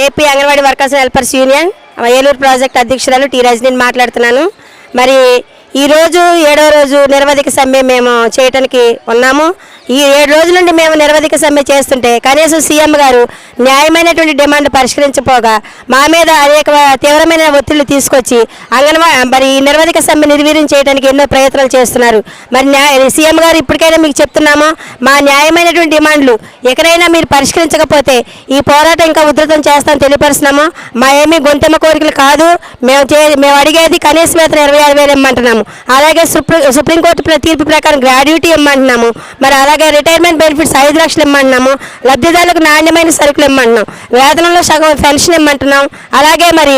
AP anganwadi workers helpers union Eluru project అధ్యక్షురాలు T రజనీని మాట్లాడుతున్నాను. మరి ఈరోజు 7వ రోజు నిరవధిక సమ్మె మేము చేయడానికి ఉన్నాము. ఈ 7 రోజుల నుండి మేము నిరవధిక సమ్మె చేస్తుంటే కనీసం సీఎం గారు న్యాయమైనటువంటి డిమాండ్ పరిష్కరించపోగా మా మీద అనేక తీవ్రమైన ఒత్తిళ్లు తీసుకొచ్చి మరి ఈ నిరవధిక సమ్మె నిర్వీర్యం చేయడానికి ఎన్నో ప్రయత్నాలు చేస్తున్నారు. మరి సీఎం గారు ఇప్పటికైనా మీకు చెప్తున్నామో మా న్యాయమైనటువంటి డిమాండ్లు ఎక్కడైనా మీరు పరిష్కరించకపోతే ఈ పోరాటం ఇంకా ఉధృతం చేస్తామని తెలియపరుస్తున్నాము. మా ఏమీ గొంతెమ్మ కోరికలు కాదు. మేము అడిగేది కనీస వేతనం 26,000 ఇమ్మంటున్నాము. అలాగే సుప్రీంకోర్టు తీర్పు ప్రకారం గ్రాడ్యుటీ ఇమ్మంటున్నాము. మరి అలాగే రిటైర్మెంట్ బెనిఫిట్స్ 5 లక్షలు ఇమ్మంటున్నాము. లబ్ధిదారులకు నాణ్యమైన సరుకులు ఇమ్మంటున్నాం. వేతనంలో సగం పెన్షన్ ఇమ్మంటున్నాం. అలాగే మరి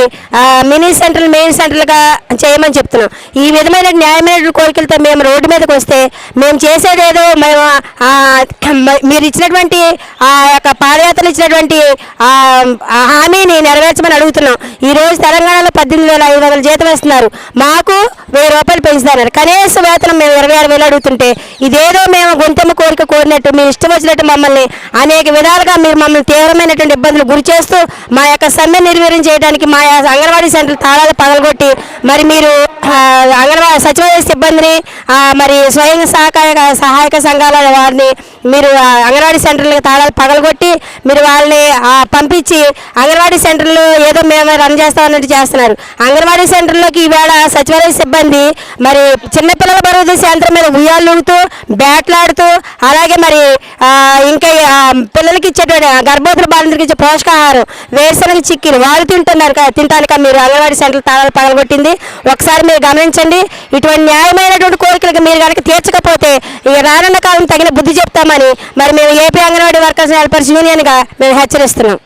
మినీ సెంటర్లు మెయిన్ సెంటర్లుగా చేయమని చెప్తున్నాం. ఈ విధమైన న్యాయమైన కోరికలతో మేము రోడ్డు మీదకి వస్తే మేము చేసేదేదో మేము మీరు ఇచ్చినటువంటి ఆ యొక్క పాదయాత్రలు ఇచ్చినటువంటి హామీని నెరవేర్చమని అడుగుతున్నాం. ఈరోజు తెలంగాణలో 18,500 జీతం వేస్తున్నారు. మాకు 1000 రూపాయలు పెంచుతున్నారు. కనీస వేతనం మేము 26,000 అడుగుతుంటే ఇదేదో మేము గొంతెమ్మ కోరిక కోరినట్టు మీ ఇష్టం వచ్చినట్టు మమ్మల్ని అనేక విధాలుగా మీరు మమ్మల్ని తీవ్రమైనటువంటి ఇబ్బందులు గురి చేస్తూ మా యొక్క సమ్మె నిర్వీర్యం చేయడానికి మా అంగన్వాడీ సెంటర్ తాళాలు పగలగొట్టి మరి మీరు అంగన్వాడీ సచివాలయ సిబ్బందిని మరి స్వయం సహాయక సంఘాల వారిని మీరు అంగన్వాడీ సెంటర్లకు తాళాలు పగలగొట్టి మీరు వాళ్ళని పంపించి అంగన్వాడీ సెంటర్లు ఏదో మేము రన్ చేస్తామన్నట్టు చేస్తున్నారు. అంగన్వాడీ సెంటర్లోకి ఈవేళ సచివాలయ సిబ్బంది మరి చిన్నపిల్లల బరువు యంత్రం మీద ఉయ్యాలుతూ బ్యాట్లాడుతూ అలాగే మరి ఇంకా పిల్లలకి ఇచ్చేటువంటి గర్భవతుల బాలింతలకు ఇచ్చే పోషకాహారం వేరుశనగ చిక్కీలు వాళ్ళు తింటానిక మీరు అంగన్వాడీ సెంటర్ తాళాలు పగలగొట్టింది ఒకసారి మీరు గమనించండి. ఇటువంటి న్యాయమైనటువంటి కోరికలకు మీరు కనుక తీర్చకపోతే ఇక రానున్న కాలం తగిన బుద్ధి చెప్తామని మరి మేము ఏపీ అంగన్వాడీ వర్కర్స్ హెల్పర్స్ యూనియన్గా మేము హెచ్చరిస్తున్నాం.